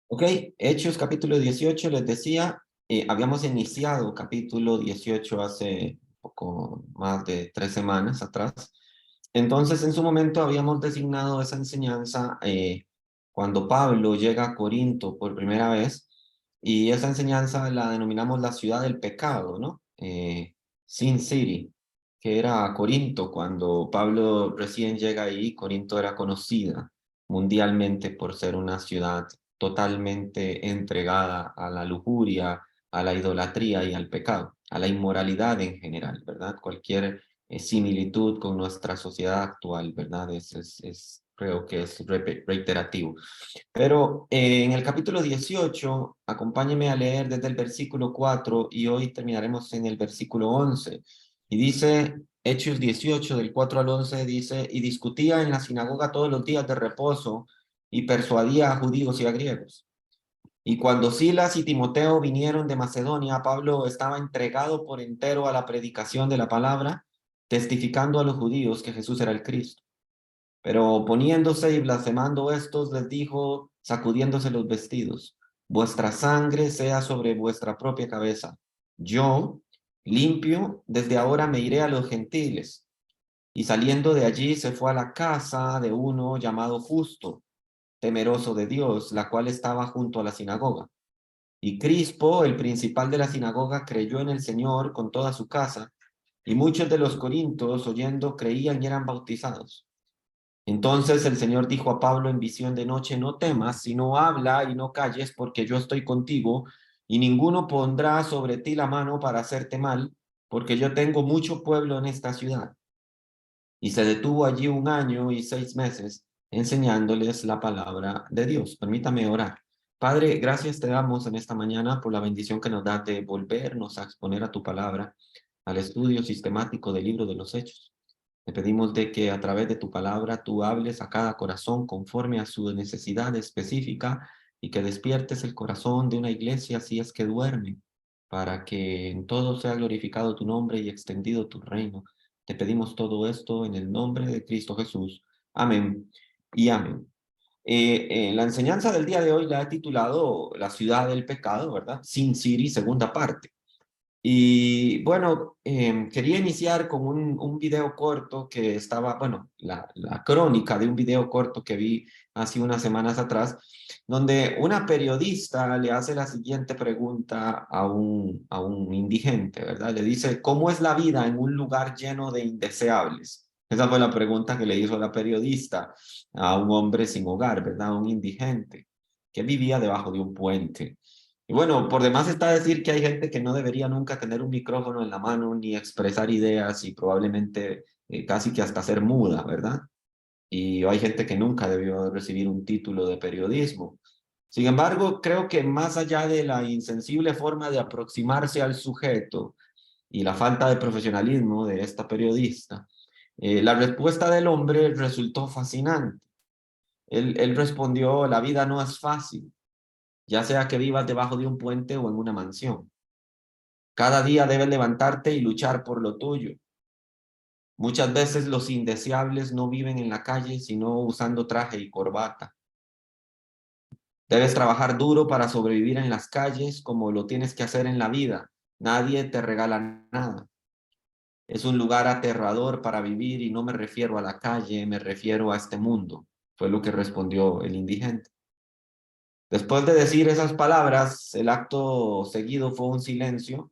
Ok, Hechos capítulo 18, les decía, habíamos iniciado capítulo 18 hace poco más de 3 semanas atrás. Entonces, en su momento habíamos designado esa enseñanza cuando Pablo llega a Corinto por primera vez, y esa enseñanza la denominamos la ciudad del pecado, ¿no? Sin City, que era Corinto. Cuando Pablo recién llega ahí, Corinto era conocida mundialmente por ser una ciudad totalmente entregada a la lujuria, a la idolatría y al pecado, a la inmoralidad en general, ¿verdad? Cualquier similitud con nuestra sociedad actual, ¿verdad? Creo que es reiterativo. Pero en el capítulo 18, acompáñeme a leer desde el versículo 4 y hoy terminaremos en el versículo 11. Y dice, Hechos 18, del 4 al 11, dice, y discutía en la sinagoga todos los días de reposo y persuadía a judíos y a griegos. Y cuando Silas y Timoteo vinieron de Macedonia, Pablo estaba entregado por entero a la predicación de la palabra, testificando a los judíos que Jesús era el Cristo. Pero poniéndose y blasfemando estos, les dijo, sacudiéndose los vestidos, vuestra sangre sea sobre vuestra propia cabeza. Yo, limpio, desde ahora me iré a los gentiles. Y saliendo de allí se fue a la casa de uno llamado Justo, temeroso de Dios, la cual estaba junto a la sinagoga. Y Crispo, el principal de la sinagoga, creyó en el Señor con toda su casa, y muchos de los corintios, oyendo, creían y eran bautizados. Entonces el Señor dijo a Pablo en visión de noche, no temas, sino habla y no calles, porque yo estoy contigo, y ninguno pondrá sobre ti la mano para hacerte mal, porque yo tengo mucho pueblo en esta ciudad. Y se detuvo allí 1 año y 6 meses, enseñándoles la palabra de Dios. Permítame orar. Padre, gracias te damos en esta mañana por la bendición que nos da de volvernos a exponer a tu palabra, al estudio sistemático del libro de los Hechos. Te pedimos de que a través de tu palabra tú hables a cada corazón conforme a su necesidad específica y que despiertes el corazón de una iglesia si es que duerme, para que en todo sea glorificado tu nombre y extendido tu reino. Te pedimos todo esto en el nombre de Cristo Jesús. Amén y amén. La enseñanza del día de hoy la he titulado La ciudad del pecado, ¿verdad? Sin City, segunda parte. Y bueno, quería iniciar con un video corto que estaba, bueno, la crónica de un video corto que vi hace unas semanas atrás, donde una periodista le hace la siguiente pregunta a un indigente, ¿verdad? Le dice, ¿cómo es la vida en un lugar lleno de indeseables? Esa fue la pregunta que le hizo la periodista a un hombre sin hogar, ¿verdad? A un indigente que vivía debajo de un puente. Y bueno, por demás está decir que hay gente que no debería nunca tener un micrófono en la mano ni expresar ideas y probablemente casi que hasta ser muda, ¿verdad? Y hay gente que nunca debió recibir un título de periodismo. Sin embargo, creo que más allá de la insensible forma de aproximarse al sujeto y la falta de profesionalismo de esta periodista, la respuesta del hombre resultó fascinante. Él respondió, la vida no es fácil, ya sea que vivas debajo de un puente o en una mansión. Cada día debes levantarte y luchar por lo tuyo. Muchas veces los indeseables no viven en la calle, sino usando traje y corbata. Debes trabajar duro para sobrevivir en las calles como lo tienes que hacer en la vida. Nadie te regala nada. Es un lugar aterrador para vivir y no me refiero a la calle, me refiero a este mundo, fue lo que respondió el indigente. Después de decir esas palabras, el acto seguido fue un silencio.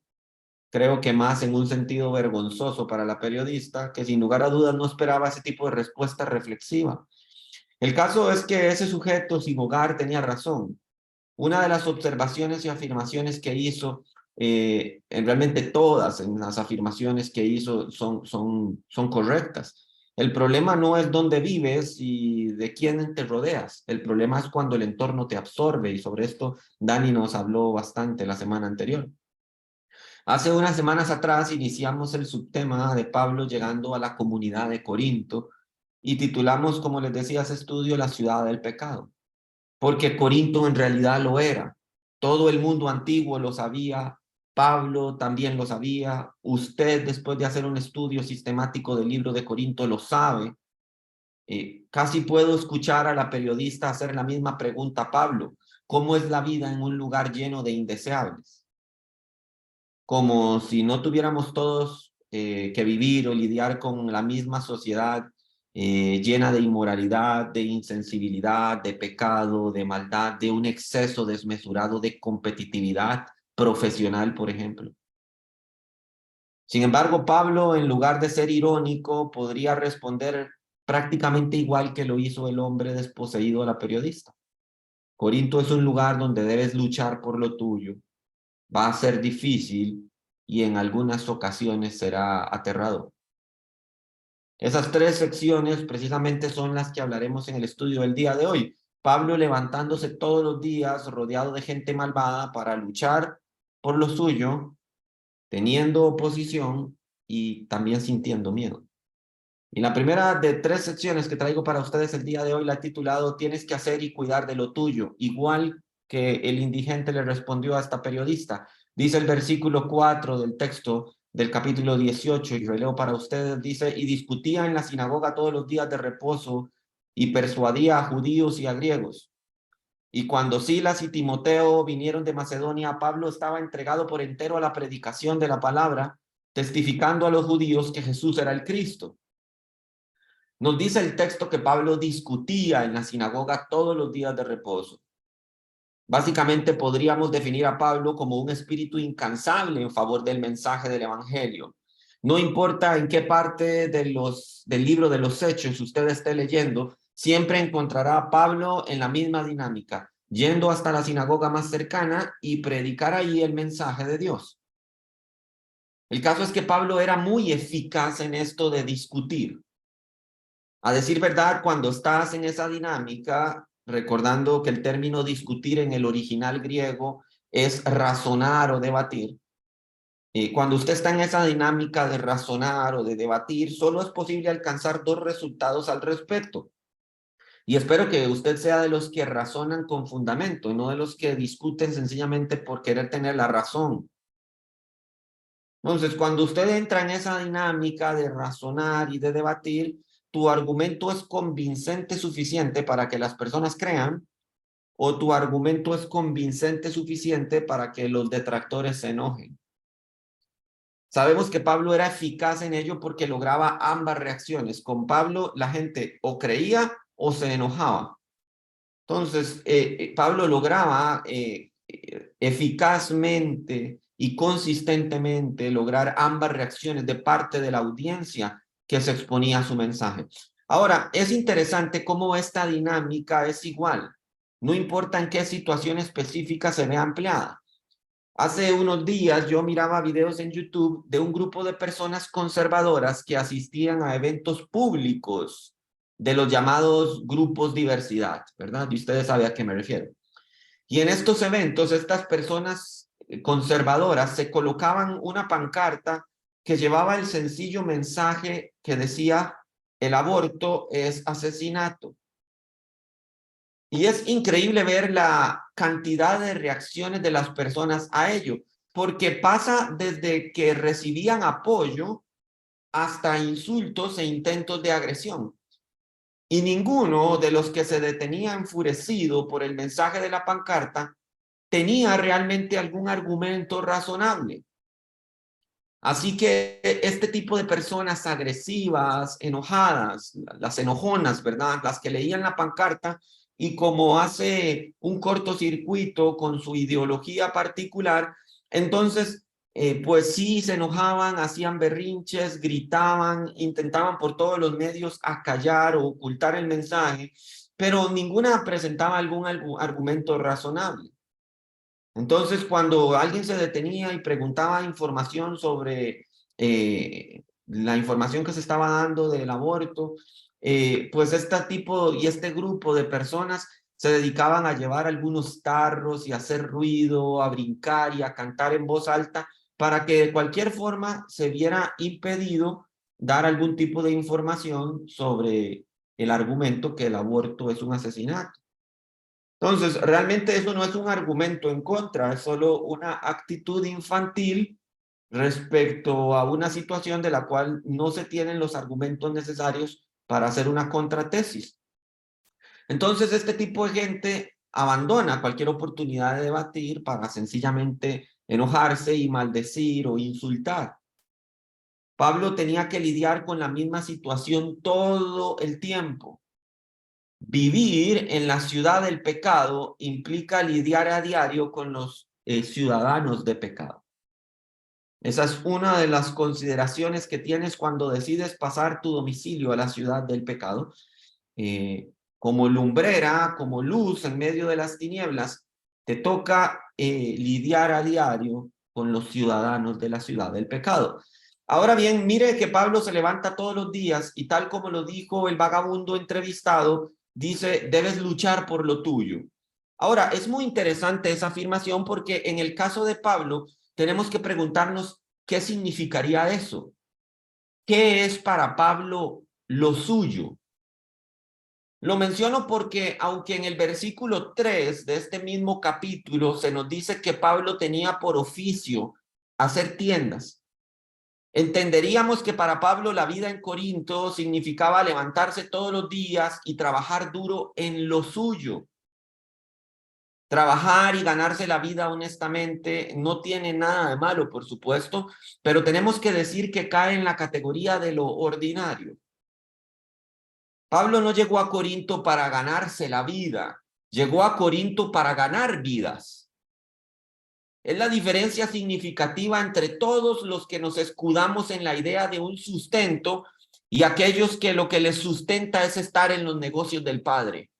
Creo que más en un sentido vergonzoso para la periodista, que sin lugar a dudas no esperaba ese tipo de respuesta reflexiva. El caso es que ese sujeto sin hogar tenía razón. Una de las observaciones y afirmaciones que hizo, realmente todas en las afirmaciones que hizo son correctas. El problema no es dónde vives y de quién te rodeas. El problema es cuando el entorno te absorbe, y sobre esto Dani nos habló bastante la semana anterior. Hace unas semanas atrás iniciamos el subtema de Pablo llegando a la comunidad de Corinto y titulamos, como les decía, ese estudio La ciudad del pecado, porque Corinto en realidad lo era. Todo el mundo antiguo lo sabía, Pablo también lo sabía, usted después de hacer un estudio sistemático del libro de Corinto lo sabe. Casi puedo escuchar a la periodista hacer la misma pregunta a Pablo: ¿cómo es la vida en un lugar lleno de indeseables? Como si no tuviéramos todos que vivir o lidiar con la misma sociedad llena de inmoralidad, de insensibilidad, de pecado, de maldad, de un exceso desmesurado de competitividad profesional, por ejemplo. Sin embargo, Pablo, en lugar de ser irónico, podría responder prácticamente igual que lo hizo el hombre desposeído a la periodista. Corinto es un lugar donde debes luchar por lo tuyo. Va a ser difícil y en algunas ocasiones será aterrador. Esas tres secciones precisamente son las que hablaremos en el estudio del día de hoy. Pablo levantándose todos los días rodeado de gente malvada para luchar por lo suyo, teniendo oposición y también sintiendo miedo. Y la primera de tres secciones que traigo para ustedes el día de hoy la he titulado "Tienes que hacer y cuidar de lo tuyo", igual que el indigente le respondió a esta periodista. Dice el versículo 4 del texto del capítulo 18, y releo para ustedes, dice: "Y discutía en la sinagoga todos los días de reposo y persuadía a judíos y a griegos. Y cuando Silas y Timoteo vinieron de Macedonia, Pablo estaba entregado por entero a la predicación de la palabra, testificando a los judíos que Jesús era el Cristo". Nos dice el texto que Pablo discutía en la sinagoga todos los días de reposo. Básicamente podríamos definir a Pablo como un espíritu incansable en favor del mensaje del evangelio. No importa en qué parte del libro de los Hechos usted esté leyendo, siempre encontrará a Pablo en la misma dinámica, yendo hasta la sinagoga más cercana y predicar ahí el mensaje de Dios. El caso es que Pablo era muy eficaz en esto de discutir. A decir verdad, cuando estás en esa dinámica, recordando que el término discutir en el original griego es razonar o debatir, cuando usted está en esa dinámica de razonar o de debatir, solo es posible alcanzar dos resultados al respecto. Y espero que usted sea de los que razonan con fundamento, no de los que discuten sencillamente por querer tener la razón. Entonces, cuando usted entra en esa dinámica de razonar y de debatir, tu argumento es convincente suficiente para que las personas crean, o tu argumento es convincente suficiente para que los detractores se enojen. Sabemos que Pablo era eficaz en ello porque lograba ambas reacciones. Con Pablo la gente o creía o se enojaba. Entonces, Pablo lograba eficazmente y consistentemente lograr ambas reacciones de parte de la audiencia que se exponía a su mensaje. Ahora, es interesante cómo esta dinámica es igual. No importa en qué situación específica se vea empleada. Hace unos días yo miraba videos en YouTube de un grupo de personas conservadoras que asistían a eventos públicos de los llamados grupos diversidad, ¿verdad? Y ustedes saben a qué me refiero. Y en estos eventos, estas personas conservadoras se colocaban una pancarta que llevaba el sencillo mensaje que decía: el aborto es asesinato. Y es increíble ver la cantidad de reacciones de las personas a ello, porque pasa desde que recibían apoyo hasta insultos e intentos de agresión. Y ninguno de los que se detenía enfurecido por el mensaje de la pancarta tenía realmente algún argumento razonable. Así que este tipo de personas agresivas, enojadas, las enojonas, ¿verdad? Las que leían la pancarta y como hace un cortocircuito con su ideología particular, entonces, pues sí, se enojaban, hacían berrinches, gritaban, intentaban por todos los medios acallar o ocultar el mensaje, pero ninguna presentaba algún argumento razonable. Entonces, cuando alguien se detenía y preguntaba información sobre la información que se estaba dando del aborto, pues este tipo y este grupo de personas se dedicaban a llevar algunos tarros y a hacer ruido, a brincar y a cantar en voz alta para que de cualquier forma se viera impedido dar algún tipo de información sobre el argumento que el aborto es un asesinato. Entonces, realmente eso no es un argumento en contra, es solo una actitud infantil respecto a una situación de la cual no se tienen los argumentos necesarios para hacer una contratesis. Entonces, este tipo de gente abandona cualquier oportunidad de debatir para sencillamente enojarse y maldecir o insultar. Pablo tenía que lidiar con la misma situación todo el tiempo. Vivir en la ciudad del pecado implica lidiar a diario con los ciudadanos de pecado. Esa es una de las consideraciones que tienes cuando decides pasar tu domicilio a la ciudad del pecado. Como lumbrera, como luz en medio de las tinieblas, te toca lidiar a diario con los ciudadanos de la ciudad del pecado. Ahora bien, mire que Pablo se levanta todos los días y tal como lo dijo el vagabundo entrevistado, dice, debes luchar por lo tuyo. Ahora, es muy interesante esa afirmación porque en el caso de Pablo tenemos que preguntarnos qué significaría eso. ¿Qué es para Pablo lo suyo? Lo menciono porque aunque en el versículo 3 de este mismo capítulo se nos dice que Pablo tenía por oficio hacer tiendas, entenderíamos que para Pablo la vida en Corinto significaba levantarse todos los días y trabajar duro en lo suyo. Trabajar y ganarse la vida honestamente no tiene nada de malo, por supuesto, pero tenemos que decir que cae en la categoría de lo ordinario. Pablo no llegó a Corinto para ganarse la vida, llegó a Corinto para ganar vidas. Es la diferencia significativa entre todos los que nos escudamos en la idea de un sustento y aquellos que lo que les sustenta es estar en los negocios del Padre.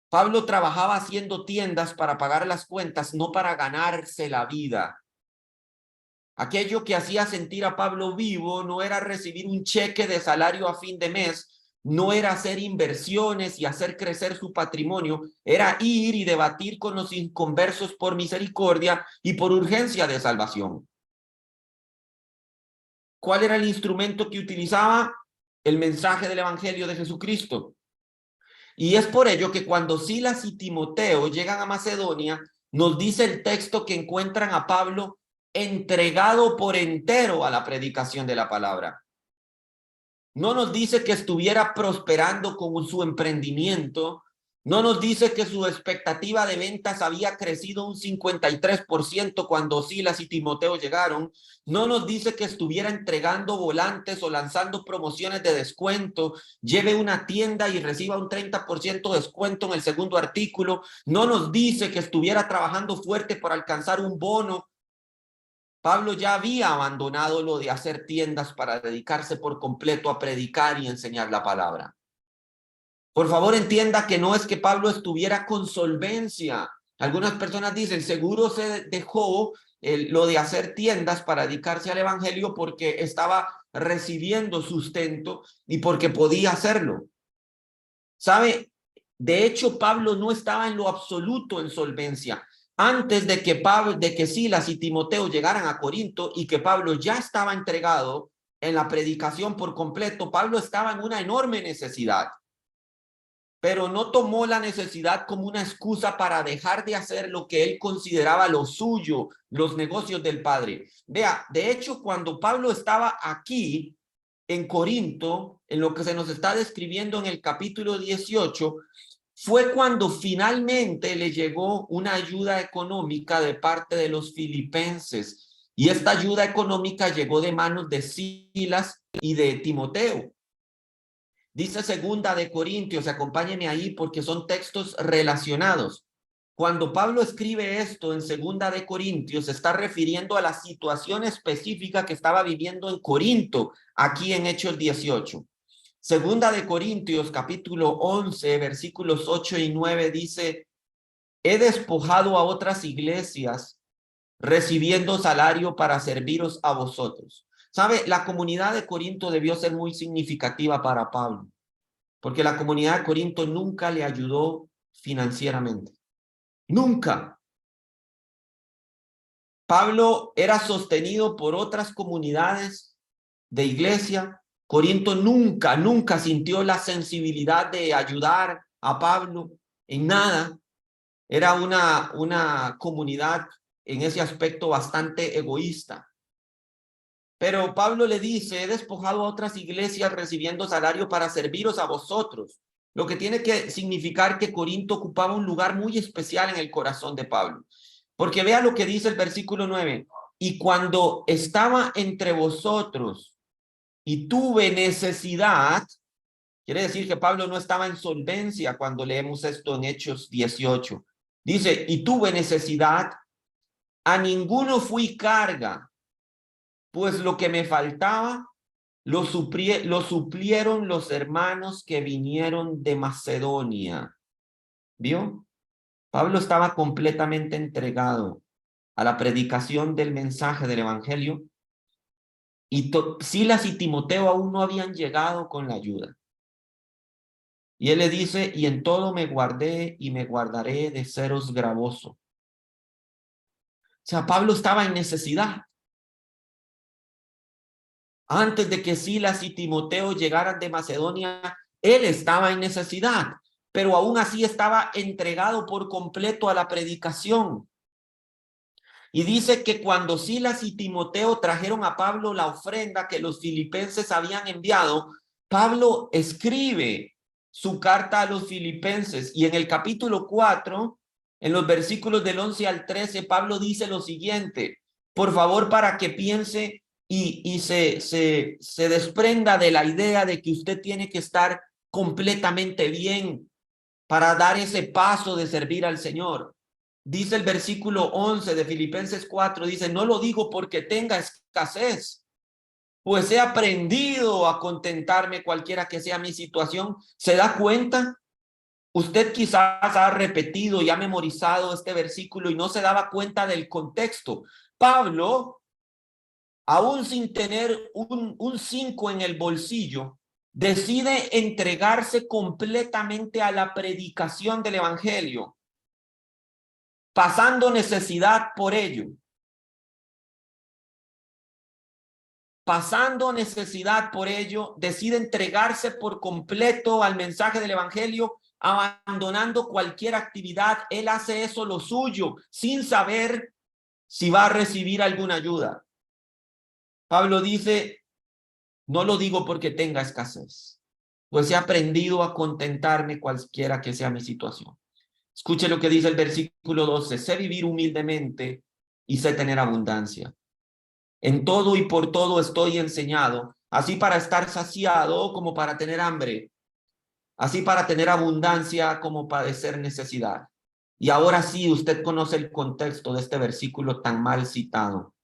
Pablo trabajaba haciendo tiendas para pagar las cuentas, no para ganarse la vida. Aquello que hacía sentir a Pablo vivo no era recibir un cheque de salario a fin de mes, no era hacer inversiones y hacer crecer su patrimonio, era ir y debatir con los inconversos por misericordia y por urgencia de salvación. ¿Cuál era el instrumento que utilizaba? El mensaje del Evangelio de Jesucristo. Y es por ello que cuando Silas y Timoteo llegan a Macedonia, nos dice el texto que encuentran a Pablo entregado por entero a la predicación de la palabra. No nos dice que estuviera prosperando con su emprendimiento. No nos dice que su expectativa de ventas había crecido un 53% cuando Silas y Timoteo llegaron. No nos dice que estuviera entregando volantes o lanzando promociones de descuento. Lleve una tienda y reciba un 30% de descuento en el segundo artículo. No nos dice que estuviera trabajando fuerte por alcanzar un bono. Pablo ya había abandonado lo de hacer tiendas para dedicarse por completo a predicar y enseñar la palabra. Por favor, entienda que no es que Pablo estuviera con solvencia. Algunas personas dicen, seguro se dejó lo de hacer tiendas para dedicarse al evangelio porque estaba recibiendo sustento y porque podía hacerlo. ¿Sabe? De hecho, Pablo no estaba en lo absoluto en solvencia. Antes de que Silas y Timoteo llegaran a Corinto y que Pablo ya estaba entregado en la predicación por completo, Pablo estaba en una enorme necesidad, pero no tomó la necesidad como una excusa para dejar de hacer lo que él consideraba lo suyo, los negocios del Padre. Vea, de hecho, cuando Pablo estaba aquí en Corinto, en lo que se nos está describiendo en el capítulo 18, fue cuando finalmente le llegó una ayuda económica de parte de los filipenses. Y esta ayuda económica llegó de manos de Silas y de Timoteo. Dice segunda de Corintios, acompáñenme ahí porque son textos relacionados. Cuando Pablo escribe esto en segunda de Corintios, se está refiriendo a la situación específica que estaba viviendo en Corinto, aquí en Hechos 18. Segunda de Corintios, capítulo 11, versículos 8 y 9 dice, he despojado a otras iglesias recibiendo salario para serviros a vosotros. ¿Sabe? La comunidad de Corinto debió ser muy significativa para Pablo, porque la comunidad de Corinto nunca le ayudó financieramente. Nunca. Pablo era sostenido por otras comunidades de iglesia. Corinto nunca sintió la sensibilidad de ayudar a Pablo en nada. Era una comunidad en ese aspecto bastante egoísta. Pero Pablo le dice, he despojado a otras iglesias recibiendo salario para serviros a vosotros. Lo que tiene que significar que Corinto ocupaba un lugar muy especial en el corazón de Pablo. Porque vea lo que dice el versículo 9. Y cuando estaba entre vosotros y tuve necesidad, quiere decir que Pablo no estaba en solvencia cuando leemos esto en Hechos 18. Dice, y tuve necesidad, a ninguno fui carga, pues lo que me faltaba lo suplieron los hermanos que vinieron de Macedonia. ¿Vio? Pablo estaba completamente entregado a la predicación del mensaje del evangelio y Silas y Timoteo aún no habían llegado con la ayuda. Y él le dice, y en todo me guardé y me guardaré de seros gravoso. O sea, Pablo estaba en necesidad. Antes de que Silas y Timoteo llegaran de Macedonia, él estaba en necesidad, pero aún así estaba entregado por completo a la predicación. Y dice que cuando Silas y Timoteo trajeron a Pablo la ofrenda que los filipenses habían enviado, Pablo escribe su carta a los filipenses y en el capítulo 4, en los versículos del 11 al 13, Pablo dice lo siguiente, por favor, para que piense y se desprenda de la idea de que usted tiene que estar completamente bien para dar ese paso de servir al Señor. Dice el versículo 11 de Filipenses 4, dice, no lo digo porque tenga escasez, pues he aprendido a contentarme cualquiera que sea mi situación. ¿Se da cuenta? Usted quizás ha repetido y ha memorizado este versículo y no se daba cuenta del contexto. Pablo, aún sin tener un 5 en el bolsillo, decide entregarse completamente a la predicación del evangelio, pasando necesidad por ello. Pasando necesidad por ello, decide entregarse por completo al mensaje del evangelio, abandonando cualquier actividad. Él hace eso lo suyo, sin saber si va a recibir alguna ayuda. Pablo dice, no lo digo porque tenga escasez, pues he aprendido a contentarme cualquiera que sea mi situación. Escuche lo que dice el versículo 12, sé vivir humildemente y sé tener abundancia. En todo y por todo estoy enseñado, así para estar saciado como para tener hambre, así para tener abundancia como padecer necesidad. Y ahora sí, usted conoce el contexto de este versículo tan mal citado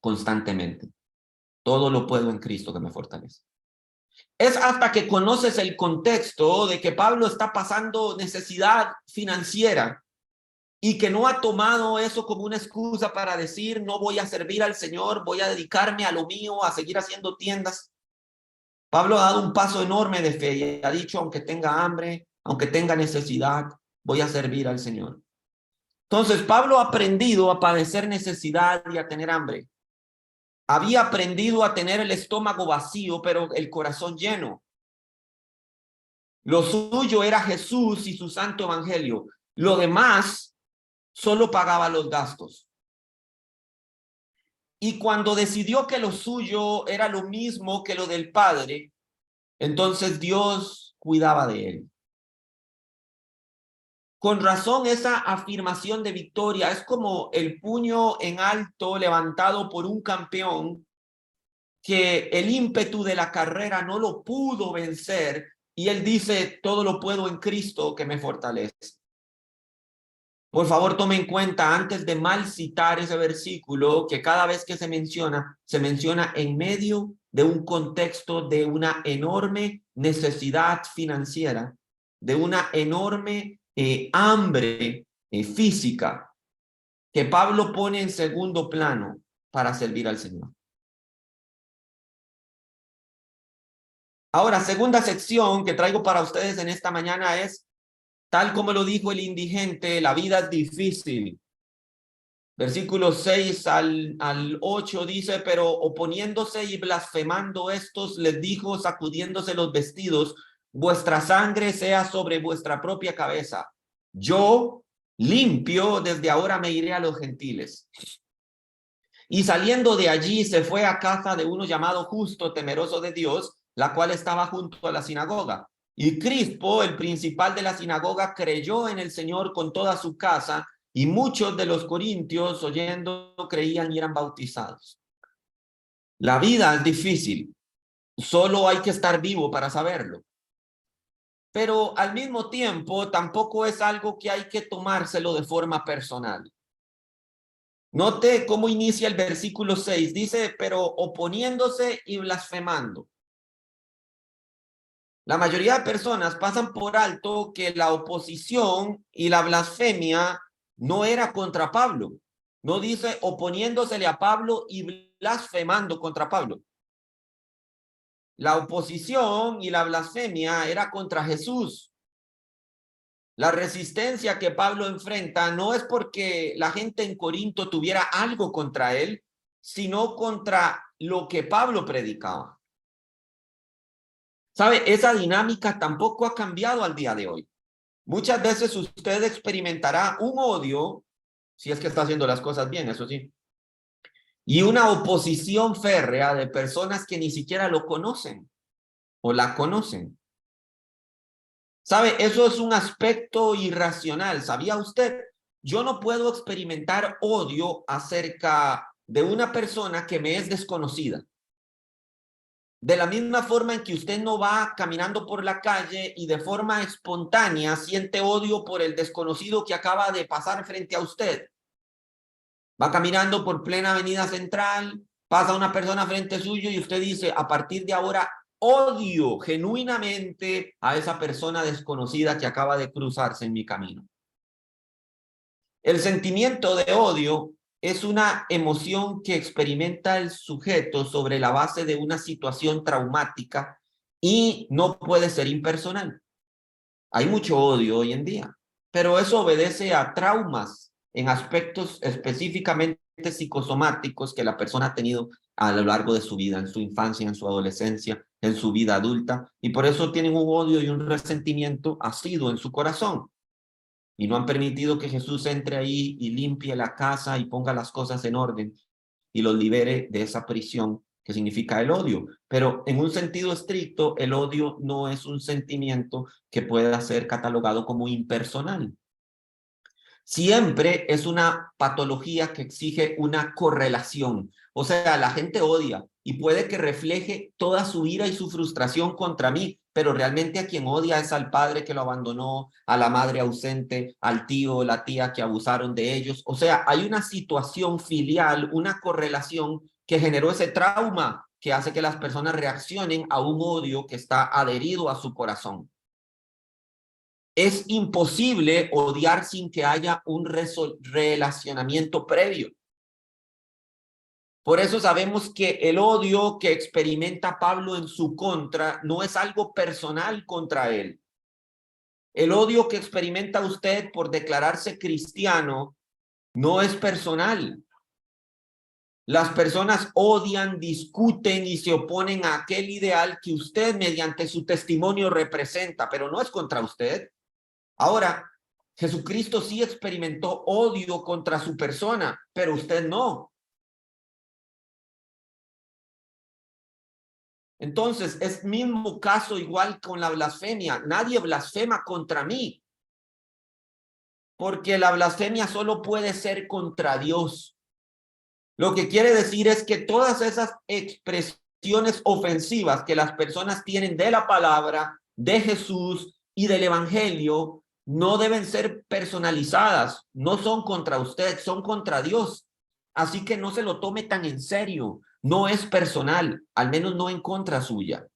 constantemente. Todo lo puedo en Cristo que me fortalece. Es hasta que conoces el contexto de que Pablo está pasando necesidad financiera y que no ha tomado eso como una excusa para decir no voy a servir al Señor, voy a dedicarme a lo mío, a seguir haciendo tiendas. Pablo ha dado un paso enorme de fe y ha dicho, aunque tenga hambre, aunque tenga necesidad, voy a servir al Señor. Entonces, Pablo ha aprendido a padecer necesidad y a tener hambre. Había aprendido a tener el estómago vacío, pero el corazón lleno. Lo suyo era Jesús y su santo evangelio. Lo demás solo pagaba los gastos. Y cuando decidió que lo suyo era lo mismo que lo del Padre, entonces Dios cuidaba de él. Con razón, esa afirmación de victoria es como el puño en alto levantado por un campeón que el ímpetu de la carrera no lo pudo vencer y él dice, todo lo puedo en Cristo que me fortalece. Por favor, tome en cuenta antes de mal citar ese versículo que cada vez que se menciona en medio de un contexto de una enorme necesidad financiera, de una enorme hambre física que Pablo pone en segundo plano para servir al Señor. Ahora, segunda sección que traigo para ustedes en esta mañana es, tal como lo dijo el indigente, la vida es difícil. Versículos 6 al 8 dice, pero oponiéndose y blasfemando estos, les dijo, sacudiéndose los vestidos, vuestra sangre sea sobre vuestra propia cabeza. Yo, limpio, desde ahora me iré a los gentiles. Y saliendo de allí se fue a casa de uno llamado Justo, temeroso de Dios, la cual estaba junto a la sinagoga. Y Crispo, el principal de la sinagoga, creyó en el Señor con toda su casa, y muchos de los corintios, oyendo, creían y eran bautizados. La vida es difícil, solo hay que estar vivo para saberlo. Pero al mismo tiempo, tampoco es algo que hay que tomárselo de forma personal. Note cómo inicia el versículo 6. Dice, pero oponiéndose y blasfemando. La mayoría de personas pasan por alto que la oposición y la blasfemia no era contra Pablo. No dice oponiéndosele a Pablo y blasfemando contra Pablo. La oposición y la blasfemia era contra Jesús. La resistencia que Pablo enfrenta no es porque la gente en Corinto tuviera algo contra él, sino contra lo que Pablo predicaba. ¿Sabe? Esa dinámica tampoco ha cambiado al día de hoy. Muchas veces usted experimentará un odio, si es que está haciendo las cosas bien, eso sí, y una oposición férrea de personas que ni siquiera lo conocen o la conocen. ¿Sabe? Eso es un aspecto irracional. ¿Sabía usted? Yo no puedo experimentar odio acerca de una persona que me es desconocida. De la misma forma en que usted no va caminando por la calle y de forma espontánea siente odio por el desconocido que acaba de pasar frente a usted. Va caminando por plena avenida central, pasa una persona frente suyo y usted dice, a partir de ahora odio genuinamente a esa persona desconocida que acaba de cruzarse en mi camino. El sentimiento de odio es una emoción que experimenta el sujeto sobre la base de una situación traumática y no puede ser impersonal. Hay mucho odio hoy en día, pero eso obedece a traumas en aspectos específicamente psicosomáticos que la persona ha tenido a lo largo de su vida, en su infancia, en su adolescencia, en su vida adulta, y por eso tienen un odio y un resentimiento asiduo en su corazón. Y no han permitido que Jesús entre ahí y limpie la casa y ponga las cosas en orden y los libere de esa prisión que significa el odio. Pero en un sentido estricto, el odio no es un sentimiento que pueda ser catalogado como impersonal. Siempre es una patología que exige una correlación. O sea, la gente odia y puede que refleje toda su ira y su frustración contra mí, pero realmente a quien odia es al padre que lo abandonó, a la madre ausente, al tío o la tía que abusaron de ellos. O sea, hay una situación filial, una correlación que generó ese trauma que hace que las personas reaccionen a un odio que está adherido a su corazón. Es imposible odiar sin que haya un relacionamiento previo. Por eso sabemos que el odio que experimenta Pablo en su contra no es algo personal contra él. El odio que experimenta usted por declararse cristiano no es personal. Las personas odian, discuten y se oponen a aquel ideal que usted mediante su testimonio representa, pero no es contra usted. Ahora, Jesucristo sí experimentó odio contra su persona, pero usted no. Entonces, es mismo caso igual con la blasfemia. Nadie blasfema contra mí, porque la blasfemia solo puede ser contra Dios. Lo que quiere decir es que todas esas expresiones ofensivas que las personas tienen de la palabra, de Jesús y del evangelio, no deben ser personalizadas, no son contra usted, son contra Dios. Así que no se lo tome tan en serio, no es personal, al menos no en contra suya.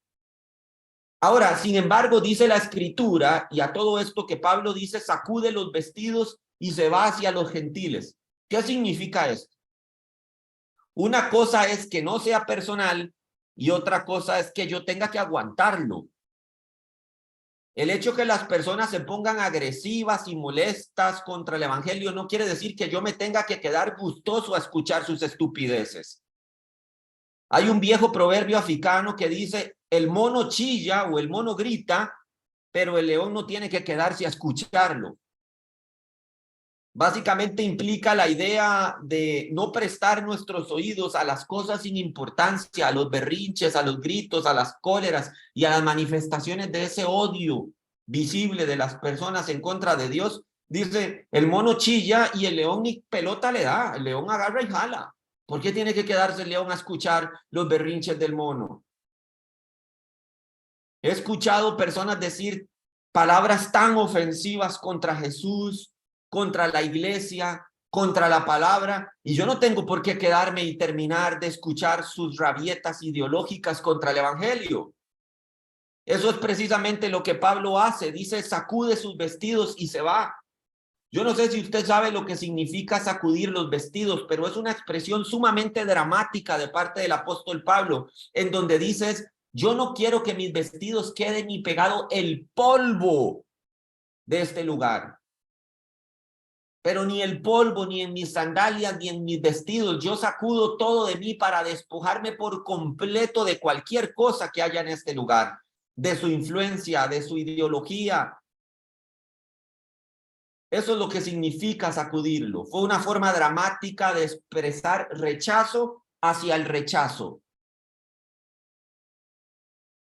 Ahora, sin embargo, dice la escritura, y a todo esto que Pablo dice, sacude los vestidos y se va hacia los gentiles. ¿Qué significa esto? Una cosa es que no sea personal y otra cosa es que yo tenga que aguantarlo. El hecho que las personas se pongan agresivas y molestas contra el evangelio no quiere decir que yo me tenga que quedar gustoso a escuchar sus estupideces. Hay un viejo proverbio africano que dice, el mono chilla o el mono grita, pero el león no tiene que quedarse a escucharlo. Básicamente implica la idea de no prestar nuestros oídos a las cosas sin importancia, a los berrinches, a los gritos, a las cóleras y a las manifestaciones de ese odio visible de las personas en contra de Dios. Dice, el mono chilla y el león ni pelota le da, el león agarra y jala. ¿Por qué tiene que quedarse el león a escuchar los berrinches del mono? He escuchado personas decir palabras tan ofensivas contra Jesús, contra la iglesia, contra la palabra, y yo no tengo por qué quedarme y terminar de escuchar sus rabietas ideológicas contra el evangelio. Eso es precisamente lo que Pablo hace, dice, sacude sus vestidos y se va. Yo no sé si usted sabe lo que significa sacudir los vestidos, pero es una expresión sumamente dramática de parte del apóstol Pablo, en donde dices, yo no quiero que mis vestidos queden ni pegado el polvo de este lugar, pero ni el polvo, ni en mis sandalias, ni en mis vestidos, yo sacudo todo de mí para despojarme por completo de cualquier cosa que haya en este lugar, de su influencia, de su ideología. Eso es lo que significa sacudirlo. Fue una forma dramática de expresar rechazo hacia el rechazo.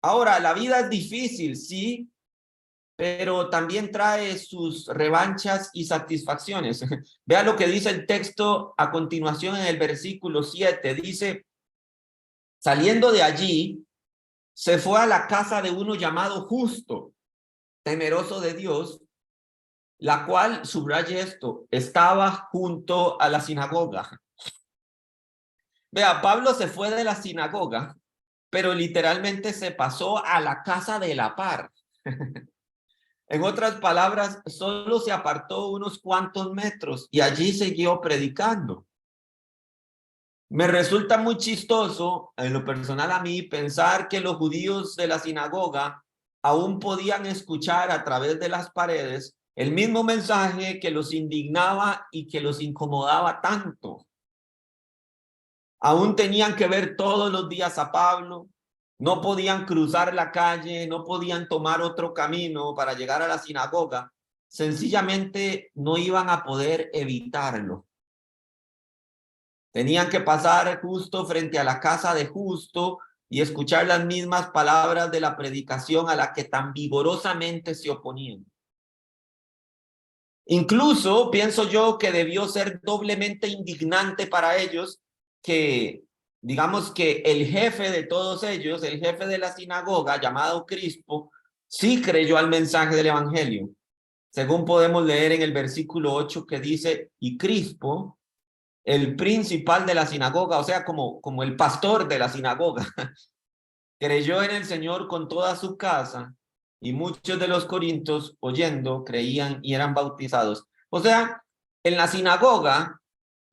Ahora, la vida es difícil, sí, pero también trae sus revanchas y satisfacciones. Vea lo que dice el texto a continuación en el versículo 7. Dice, saliendo de allí, se fue a la casa de uno llamado Justo, temeroso de Dios, la cual, subraye esto, estaba junto a la sinagoga. Vea, Pablo se fue de la sinagoga, pero literalmente se pasó a la casa de la par. En otras palabras, solo se apartó unos cuantos metros y allí siguió predicando. Me resulta muy chistoso, en lo personal a mí, pensar que los judíos de la sinagoga aún podían escuchar a través de las paredes el mismo mensaje que los indignaba y que los incomodaba tanto. Aún tenían que ver todos los días a Pablo, no podían cruzar la calle, no podían tomar otro camino para llegar a la sinagoga, sencillamente no iban a poder evitarlo. Tenían que pasar justo frente a la casa de Justo y escuchar las mismas palabras de la predicación a la que tan vigorosamente se oponían. Incluso pienso yo que debió ser doblemente indignante para ellos que, digamos que el jefe de todos ellos, el jefe de la sinagoga llamado Crispo, sí creyó al mensaje del evangelio. Según podemos leer en el versículo 8 que dice, y Crispo, el principal de la sinagoga, o sea, como el pastor de la sinagoga, creyó en el Señor con toda su casa y muchos de los corintios oyendo creían y eran bautizados. O sea, en la sinagoga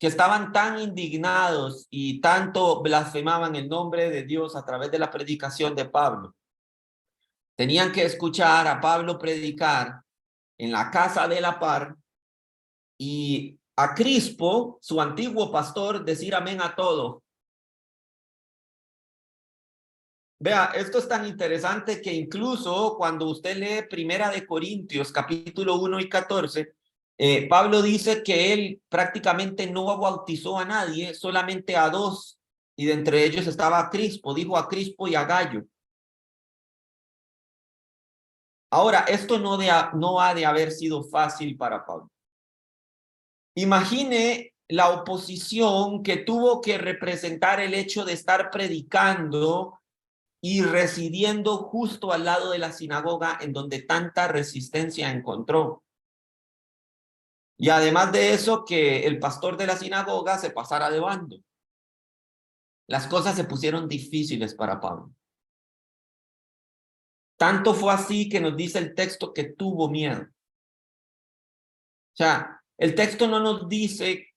que estaban tan indignados y tanto blasfemaban el nombre de Dios a través de la predicación de Pablo, tenían que escuchar a Pablo predicar en la casa de la par y a Crispo, su antiguo pastor, decir amén a todo. Vea, esto es tan interesante que incluso cuando usted lee Primera de Corintios, capítulo 1 y 14, Pablo dice que él prácticamente no bautizó a nadie, solamente a dos, y de entre ellos estaba Crispo, dijo a Crispo y a Gallo. Ahora, esto no ha de haber sido fácil para Pablo. Imagine la oposición que tuvo que representar el hecho de estar predicando y residiendo justo al lado de la sinagoga en donde tanta resistencia encontró. Y además de eso, que el pastor de la sinagoga se pasara de bando. Las cosas se pusieron difíciles para Pablo. Tanto fue así que nos dice el texto que tuvo miedo. O sea, el texto no nos dice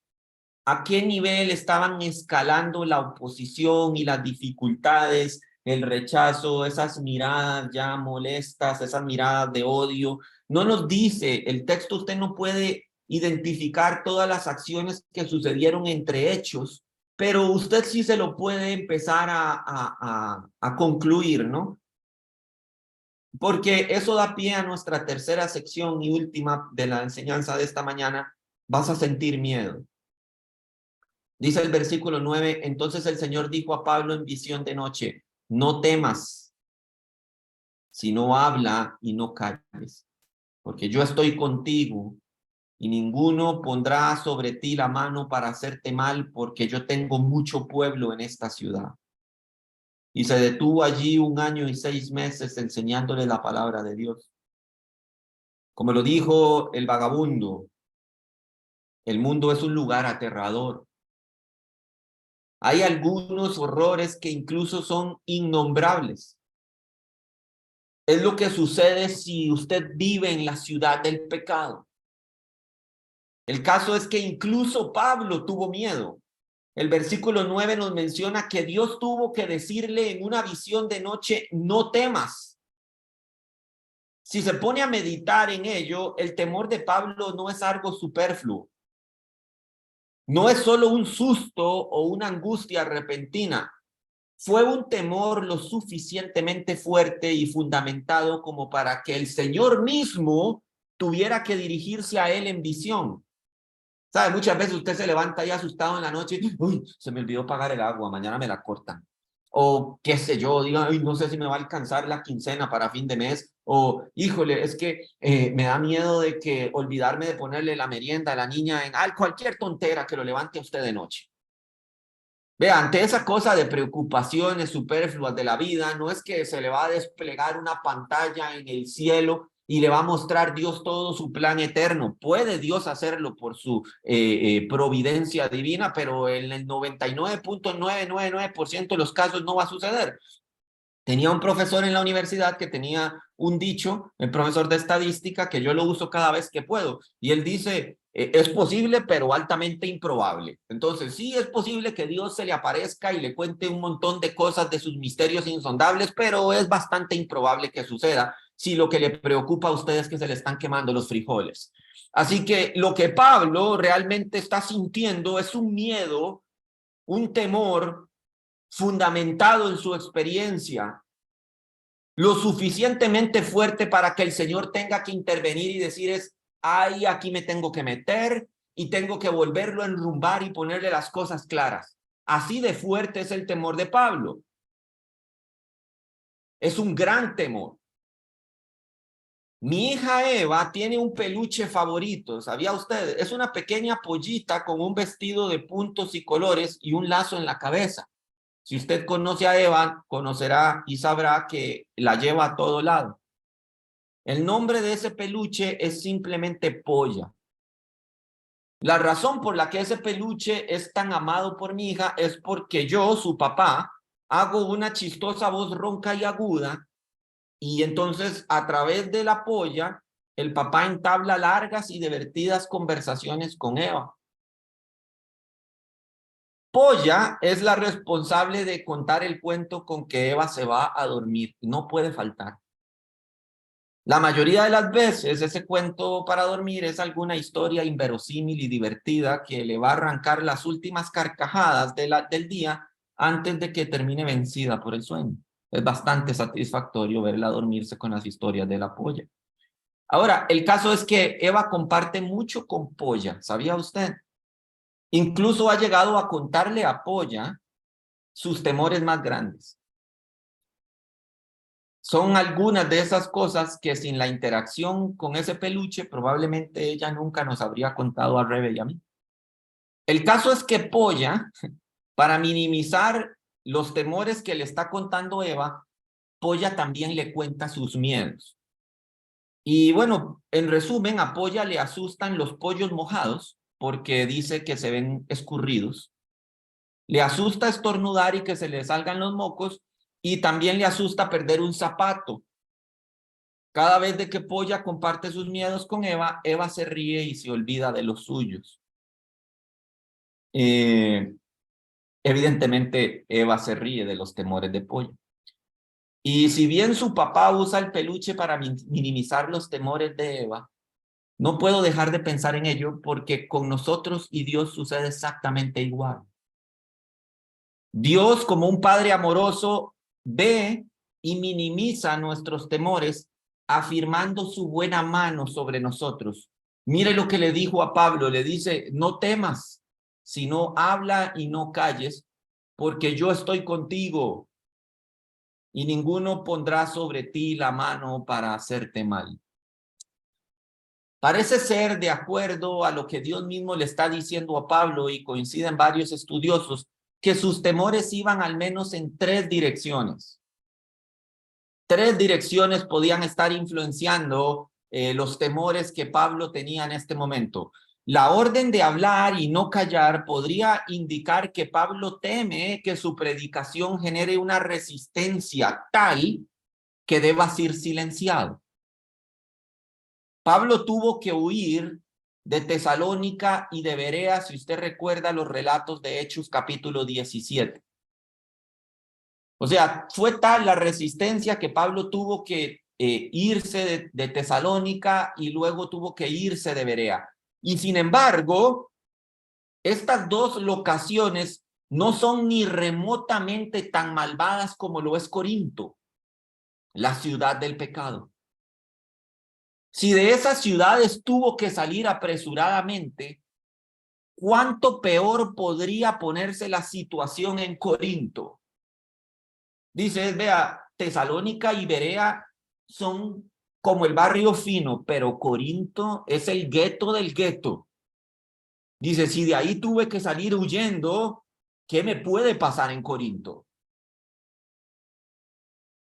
a qué nivel estaban escalando la oposición y las dificultades, el rechazo, esas miradas ya molestas, esas miradas de odio. No nos dice, el texto usted no puede identificar todas las acciones que sucedieron entre hechos, pero usted sí se lo puede empezar a concluir, ¿no? Porque eso da pie a nuestra tercera sección y última de la enseñanza de esta mañana, vas a sentir miedo. Dice el versículo 9, entonces el Señor dijo a Pablo en visión de noche, no temas, sino habla y no calles, porque yo estoy contigo y ninguno pondrá sobre ti la mano para hacerte mal, porque yo tengo mucho pueblo en esta ciudad. Y se detuvo allí 1 año y 6 meses enseñándole la palabra de Dios. Como lo dijo el vagabundo, el mundo es un lugar aterrador. Hay algunos horrores que incluso son innombrables. Es lo que sucede si usted vive en la ciudad del pecado. El caso es que incluso Pablo tuvo miedo. El versículo 9 nos menciona que Dios tuvo que decirle en una visión de noche, no temas. Si se pone a meditar en ello, el temor de Pablo no es algo superfluo. No es solo un susto o una angustia repentina. Fue un temor lo suficientemente fuerte y fundamentado como para que el Señor mismo tuviera que dirigirse a él en visión. ¿Sabe? Muchas veces usted se levanta ahí asustado en la noche, uy, se me olvidó pagar el agua, mañana me la cortan. O qué sé yo, diga, uy, no sé si me va a alcanzar la quincena para fin de mes. O, híjole, es que me da miedo de que olvidarme de ponerle la merienda a la niña en cualquier tontera que lo levante a usted de noche. Vea, ante esa cosa de preocupaciones superfluas de la vida, no es que se le va a desplegar una pantalla en el cielo y le va a mostrar Dios todo su plan eterno. Puede Dios hacerlo por su providencia divina, pero en el 99.999% de los casos no va a suceder. Tenía un profesor en la universidad que tenía un dicho, el profesor de estadística, que yo lo uso cada vez que puedo. Y él dice, es posible, pero altamente improbable. Entonces, sí es posible que Dios se le aparezca y le cuente un montón de cosas de sus misterios insondables, pero es bastante improbable que suceda si lo que le preocupa a usted es que se le están quemando los frijoles. Así que lo que Pablo realmente está sintiendo es un miedo, un temor fundamentado en su experiencia, lo suficientemente fuerte para que el Señor tenga que intervenir y decir es, ay, aquí me tengo que meter y tengo que volverlo a enrumbar y ponerle las cosas claras. Así de fuerte es el temor de Pablo. Es un gran temor. Mi hija Eva tiene un peluche favorito, ¿sabía usted? Es una pequeña pollita con un vestido de puntos y colores y un lazo en la cabeza. Si usted conoce a Eva, conocerá y sabrá que la lleva a todo lado. El nombre de ese peluche es simplemente Polla. La razón por la que ese peluche es tan amado por mi hija es porque yo, su papá, hago una chistosa voz ronca y aguda y entonces a través de la polla, el papá entabla largas y divertidas conversaciones con Eva. Polla es la responsable de contar el cuento con que Eva se va a dormir. No puede faltar. La mayoría de las veces ese cuento para dormir es alguna historia inverosímil y divertida que le va a arrancar las últimas carcajadas del día antes de que termine vencida por el sueño. Es bastante satisfactorio verla dormirse con las historias de la polla. Ahora, el caso es que Eva comparte mucho con Polla, ¿sabía usted? Incluso ha llegado a contarle a Polla sus temores más grandes. Son algunas de esas cosas que sin la interacción con ese peluche, probablemente ella nunca nos habría contado a Rebe y a mí. El caso es que Polla, para minimizar los temores que le está contando Eva, Polla también le cuenta sus miedos. Y bueno, en resumen, a Polla le asustan los pollos mojados porque dice que se ven escurridos. Le asusta estornudar y que se le salgan los mocos y también le asusta perder un zapato. Cada vez de que Polla comparte sus miedos con Eva, Eva se ríe y se olvida de los suyos. Evidentemente, Eva se ríe de los temores de Polla. Y si bien su papá usa el peluche para minimizar los temores de Eva, no puedo dejar de pensar en ello porque con nosotros y Dios sucede exactamente igual. Dios, como un padre amoroso, ve y minimiza nuestros temores, afirmando su buena mano sobre nosotros Mire lo que le dijo a Pablo, le dice, no temas, sino habla y no calles, porque yo estoy contigo y ninguno pondrá sobre ti la mano para hacerte mal. Parece ser, de acuerdo a lo que Dios mismo le está diciendo a Pablo, y coinciden varios estudiosos, que sus temores iban al menos en tres direcciones. Tres direcciones podían estar influenciando los temores que Pablo tenía en este momento. La orden de hablar y no callar podría indicar que Pablo teme que su predicación genere una resistencia tal que deba ser silenciado. Pablo tuvo que huir de Tesalónica y de Berea, si usted recuerda los relatos de Hechos capítulo 17. O sea, fue tal la resistencia que Pablo tuvo que irse de Tesalónica y luego tuvo que irse de Berea. Y sin embargo, estas dos locaciones no son ni remotamente tan malvadas como lo es Corinto, la ciudad del pecado. Si de esas ciudades tuvo que salir apresuradamente, ¿cuánto peor podría ponerse la situación en Corinto? Dice, vea, Tesalónica y Berea son como el barrio fino, pero Corinto es el gueto del gueto. Dice, si de ahí tuve que salir huyendo, ¿qué me puede pasar en Corinto?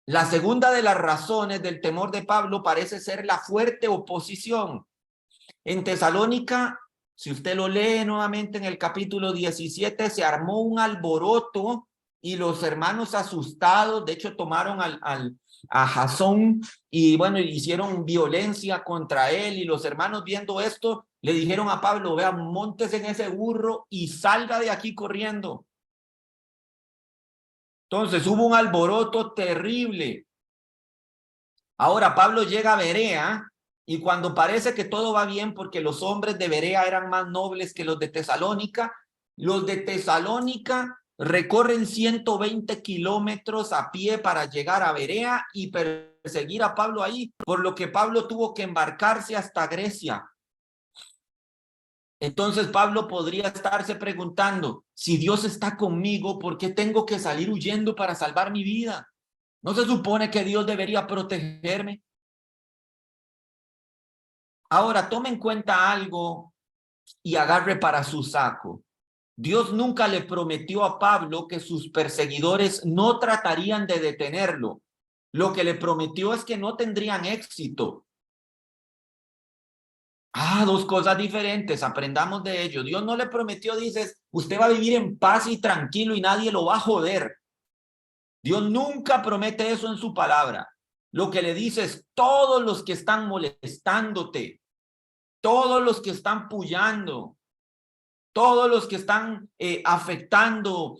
La segunda de las razones del temor de Pablo parece ser la fuerte oposición. En Tesalónica, si usted lo lee nuevamente en el capítulo 17, se armó un alboroto y los hermanos asustados, de hecho tomaron a Jasón y bueno, hicieron violencia contra él, y los hermanos viendo esto le dijeron a Pablo, vea, montes en ese burro y salga de aquí corriendo. Entonces hubo un alboroto terrible. Ahora Pablo llega a Berea y cuando parece que todo va bien porque los hombres de Berea eran más nobles que los de Tesalónica recorren 120 kilómetros a pie para llegar a Berea y perseguir a Pablo ahí, por lo que Pablo tuvo que embarcarse hasta Grecia. Entonces Pablo podría estarse preguntando, si Dios está conmigo, ¿por qué tengo que salir huyendo para salvar mi vida? ¿No se supone que Dios debería protegerme? Ahora, tome en cuenta algo y agarre para su saco. Dios nunca le prometió a Pablo que sus perseguidores no tratarían de detenerlo. Lo que le prometió es que no tendrían éxito. Dos cosas diferentes, aprendamos de ello. Dios no le prometió, dices, usted va a vivir en paz y tranquilo y nadie lo va a joder. Dios nunca promete eso en su palabra. Lo que le dice es, todos los que están molestándote, todos los que están puyando, todos los que están afectando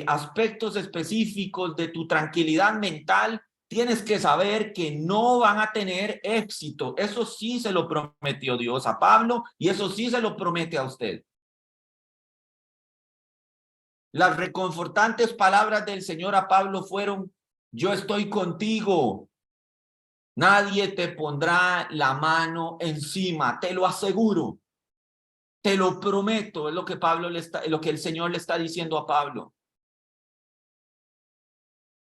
aspectos específicos de tu tranquilidad mental, tienes que saber que no van a tener éxito. Eso sí se lo prometió Dios a Pablo y eso sí se lo promete a usted. Las reconfortantes palabras del Señor a Pablo fueron, yo estoy contigo. Nadie te pondrá la mano encima, te lo aseguro. Te lo prometo, es lo que lo que el Señor le está diciendo a Pablo.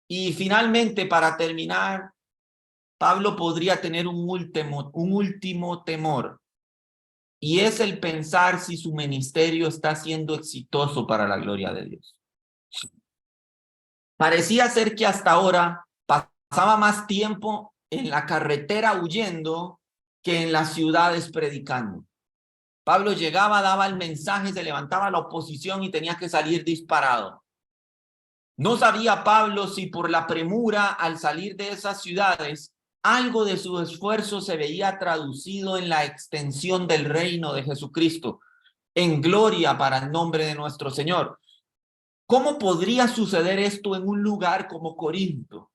Y finalmente, para terminar, Pablo podría tener un último temor, y es el pensar si su ministerio está siendo exitoso para la gloria de Dios. Parecía ser que hasta ahora pasaba más tiempo en la carretera huyendo que en las ciudades predicando. Pablo llegaba, daba el mensaje, se levantaba la oposición y tenía que salir disparado. No sabía Pablo si por la premura al salir de esas ciudades, algo de su esfuerzo se veía traducido en la extensión del reino de Jesucristo, en gloria para el nombre de nuestro Señor. ¿Cómo podría suceder esto en un lugar como Corinto?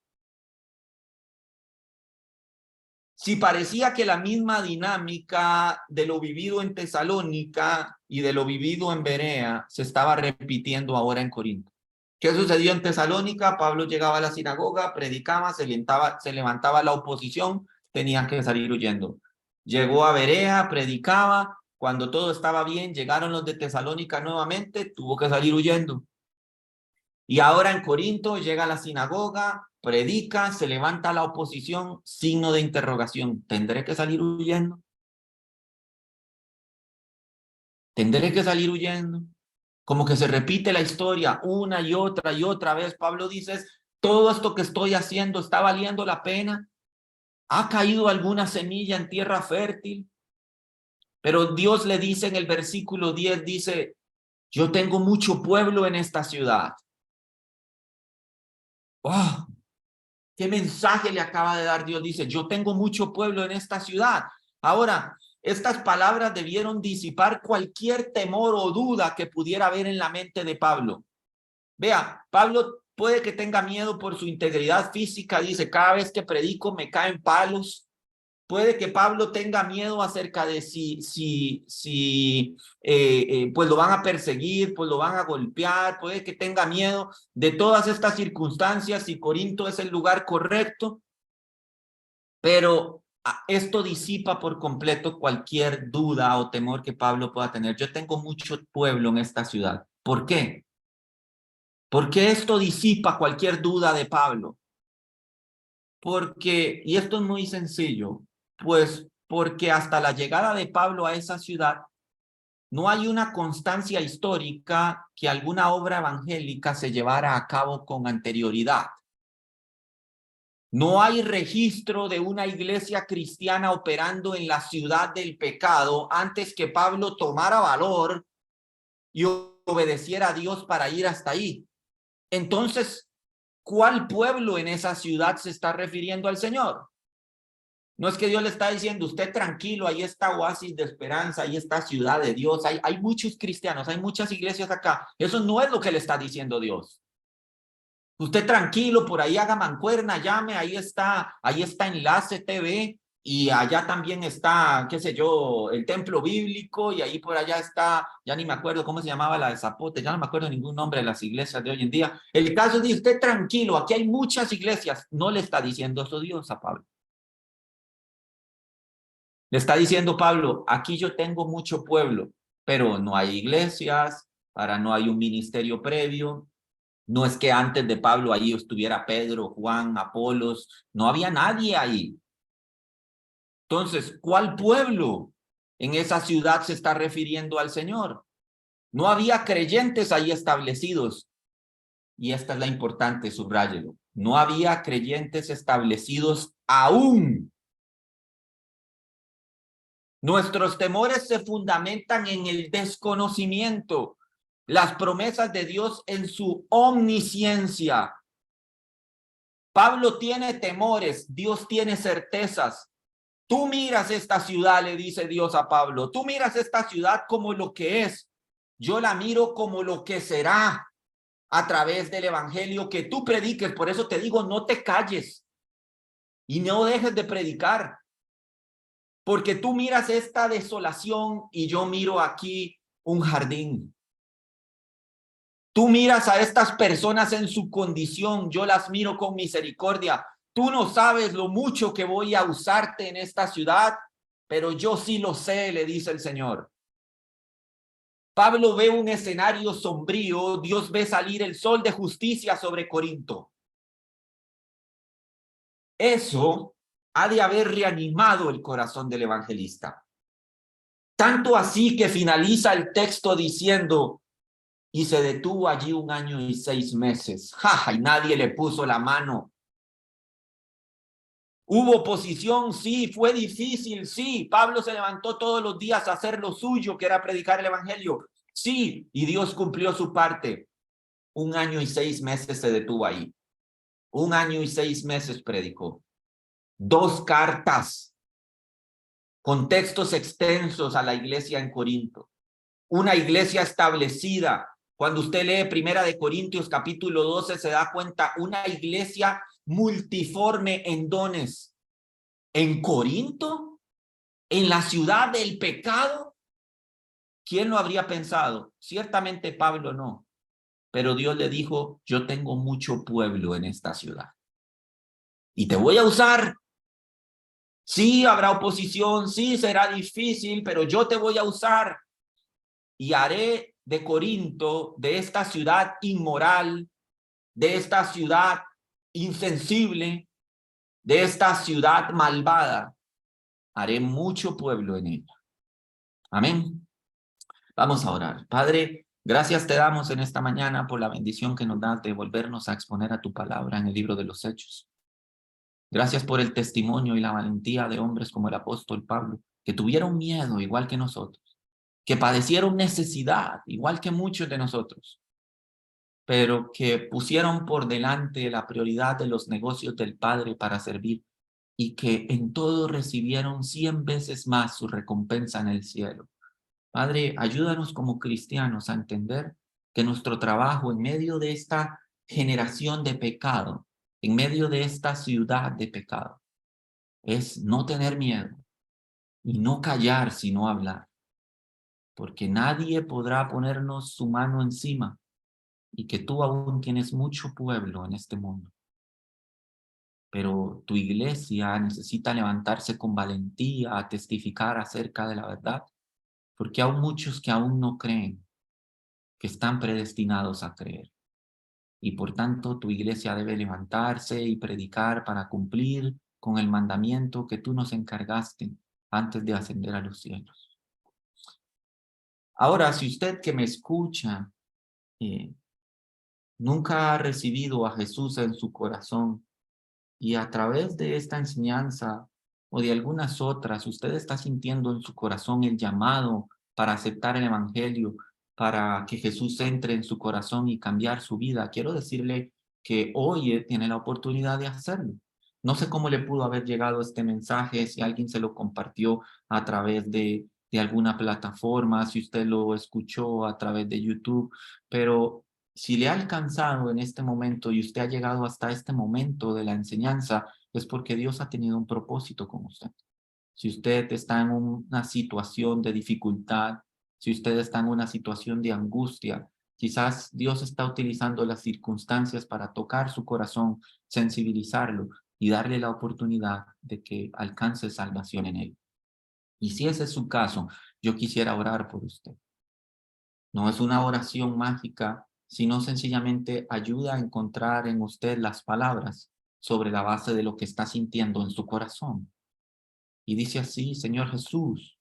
Si parecía que la misma dinámica de lo vivido en Tesalónica y de lo vivido en Berea se estaba repitiendo ahora en Corinto. ¿Qué sucedió en Tesalónica? Pablo llegaba a la sinagoga, predicaba, se levantaba la oposición, tenía que salir huyendo. llegó a Berea, predicaba, cuando todo estaba bien, llegaron los de Tesalónica nuevamente, tuvo que salir huyendo. Y ahora en Corinto llega a la sinagoga, predica, se levanta la oposición, signo de interrogación. ¿Tendré que salir huyendo? ¿Tendré que salir huyendo? Como que se repite la historia una y otra vez. Pablo dice, todo esto que estoy haciendo está valiendo la pena. ¿Ha caído alguna semilla en tierra fértil? Pero Dios le dice en el versículo 10, dice, yo tengo mucho pueblo en esta ciudad. ¡Oh! ¿Qué mensaje le acaba de dar Dios? Dice, yo tengo mucho pueblo en esta ciudad. Ahora, estas palabras debieron disipar cualquier temor o duda que pudiera haber en la mente de Pablo. Vea, Pablo puede que tenga miedo por su integridad física. Dice, cada vez que predico me caen palos. Puede que Pablo tenga miedo acerca de pues lo van a perseguir, pues lo van a golpear. Puede que tenga miedo de todas estas circunstancias, si Corinto es el lugar correcto. Pero esto disipa por completo cualquier duda o temor que Pablo pueda tener. Yo tengo mucho pueblo en esta ciudad. ¿Por qué? Porque esto disipa cualquier duda de Pablo. Porque, y esto es muy sencillo, pues porque hasta la llegada de Pablo a esa ciudad, no hay una constancia histórica que alguna obra evangélica se llevara a cabo con anterioridad. No hay registro de una iglesia cristiana operando en la ciudad del pecado antes que Pablo tomara valor y obedeciera a Dios para ir hasta ahí. Entonces, ¿cuál pueblo en esa ciudad se está refiriendo al Señor? No es que Dios le está diciendo, usted tranquilo, ahí está oasis de esperanza, ahí está ciudad de Dios, hay muchos cristianos, hay muchas iglesias acá. Eso no es lo que le está diciendo Dios. Usted tranquilo, por ahí haga mancuerna, llame, ahí está Enlace TV y allá también está, qué sé yo, el templo bíblico y ahí por allá está, ya ni me acuerdo cómo se llamaba la de Zapote, ya no me acuerdo ningún nombre de las iglesias de hoy en día. El caso es de usted tranquilo, aquí hay muchas iglesias, no le está diciendo eso Dios a Pablo. Le está diciendo Pablo, aquí yo tengo mucho pueblo, pero no hay iglesias, para no hay un ministerio previo. No es que antes de Pablo ahí estuviera Pedro, Juan, Apolos, no había nadie ahí. Entonces, ¿cuál pueblo en esa ciudad se está refiriendo al Señor? No había creyentes ahí establecidos. Y esta es la importante, subráyelo. No había creyentes establecidos aún. Nuestros temores se fundamentan en el desconocimiento, las promesas de Dios en su omnisciencia. Pablo tiene temores, Dios tiene certezas. Tú miras esta ciudad, le dice Dios a Pablo, tú miras esta ciudad como lo que es. Yo la miro como lo que será a través del evangelio que tú prediques. Por eso te digo, no te calles y no dejes de predicar. Porque tú miras esta desolación y yo miro aquí un jardín. Tú miras a estas personas en su condición, yo las miro con misericordia. Tú no sabes lo mucho que voy a usarte en esta ciudad, pero yo sí lo sé, le dice el Señor. Pablo ve un escenario sombrío, Dios ve salir el sol de justicia sobre Corinto. Eso ha de haber reanimado el corazón del evangelista. Tanto así que finaliza el texto diciendo, y se detuvo allí 1 año y 6 meses. ¡Ja! Y nadie le puso la mano. Hubo oposición, sí, fue difícil, sí. Pablo se levantó todos los días a hacer lo suyo, que era predicar el evangelio. Sí, y Dios cumplió su parte. 1 año y 6 meses se detuvo ahí. 1 año y 6 meses predicó. 2 cartas con textos extensos a la iglesia en Corinto. Una iglesia establecida. Cuando usted lee Primera de Corintios capítulo 12 se da cuenta, una iglesia multiforme en dones. ¿En Corinto? ¿En la ciudad del pecado? ¿Quién lo habría pensado? Ciertamente Pablo no. Pero Dios le dijo, yo tengo mucho pueblo en esta ciudad. Y te voy a usar. Sí, habrá oposición, sí, será difícil, pero yo te voy a usar y haré de Corinto, de esta ciudad inmoral, de esta ciudad insensible, de esta ciudad malvada, haré mucho pueblo en ella. Amén. Vamos a orar. Padre, gracias te damos en esta mañana por la bendición que nos das de volvernos a exponer a tu palabra en el libro de los Hechos. Gracias por el testimonio y la valentía de hombres como el apóstol Pablo, que tuvieron miedo igual que nosotros, que padecieron necesidad igual que muchos de nosotros, pero que pusieron por delante la prioridad de los negocios del Padre para servir y que en todo recibieron 100 veces más su recompensa en el cielo. Padre, ayúdanos como cristianos a entender que nuestro trabajo en medio de esta generación de pecado, en medio de esta ciudad de pecado, es no tener miedo y no callar sino hablar, porque nadie podrá ponernos su mano encima y que tú aún tienes mucho pueblo en este mundo. Pero tu iglesia necesita levantarse con valentía a testificar acerca de la verdad, porque hay muchos que aún no creen, que están predestinados a creer. Y por tanto tu iglesia debe levantarse y predicar para cumplir con el mandamiento que tú nos encargaste antes de ascender a los cielos. Ahora, si usted que me escucha nunca ha recibido a Jesús en su corazón y a través de esta enseñanza o de algunas otras, usted está sintiendo en su corazón el llamado para aceptar el Evangelio, para que Jesús entre en su corazón y cambiar su vida, quiero decirle que hoy tiene la oportunidad de hacerlo. No sé cómo le pudo haber llegado este mensaje, si alguien se lo compartió a través de alguna plataforma, si usted lo escuchó a través de YouTube, pero si le ha alcanzado en este momento y usted ha llegado hasta este momento de la enseñanza, es porque Dios ha tenido un propósito con usted. Si usted está en una situación de dificultad, si usted está en una situación de angustia, quizás Dios está utilizando las circunstancias para tocar su corazón, sensibilizarlo y darle la oportunidad de que alcance salvación en él. Y si ese es su caso, yo quisiera orar por usted. No es una oración mágica, sino sencillamente ayuda a encontrar en usted las palabras sobre la base de lo que está sintiendo en su corazón. Y dice así: Señor Jesús,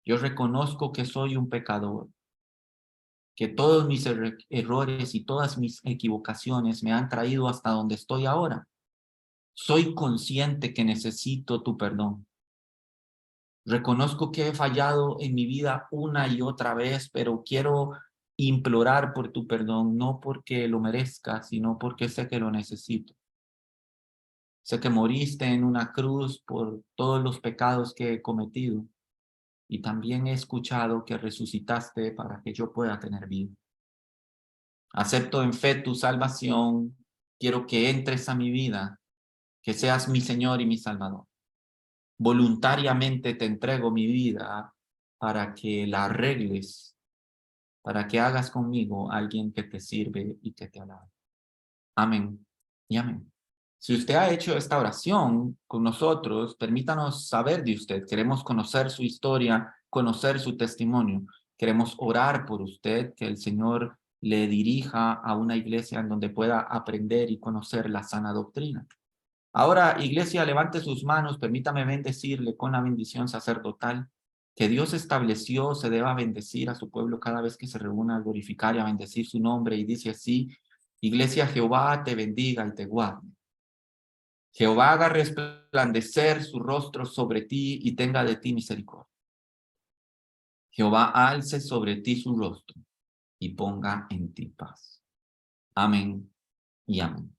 yo reconozco que soy un pecador, que todos mis errores y todas mis equivocaciones me han traído hasta donde estoy ahora. Soy consciente que necesito tu perdón. Reconozco que he fallado en mi vida una y otra vez, pero quiero implorar por tu perdón, no porque lo merezca, sino porque sé que lo necesito. Sé que moriste en una cruz por todos los pecados que he cometido y también he escuchado que resucitaste para que yo pueda tener vida. Acepto en fe tu salvación, quiero que entres a mi vida, que seas mi Señor y mi Salvador. Voluntariamente te entrego mi vida para que la arregles, para que hagas conmigo a alguien que te sirve y que te alaba. Amén y amén. Si usted ha hecho esta oración con nosotros, permítanos saber de usted. Queremos conocer su historia, conocer su testimonio. Queremos orar por usted, que el Señor le dirija a una iglesia en donde pueda aprender y conocer la sana doctrina. Ahora, iglesia, levante sus manos, permítame bendecirle con la bendición sacerdotal que Dios estableció, se deba bendecir a su pueblo cada vez que se reúna a glorificar y a bendecir su nombre. Y dice así: Iglesia, Jehová te bendiga y te guarde. Jehová haga resplandecer su rostro sobre ti y tenga de ti misericordia. Jehová alce sobre ti su rostro y ponga en ti paz. Amén y amén.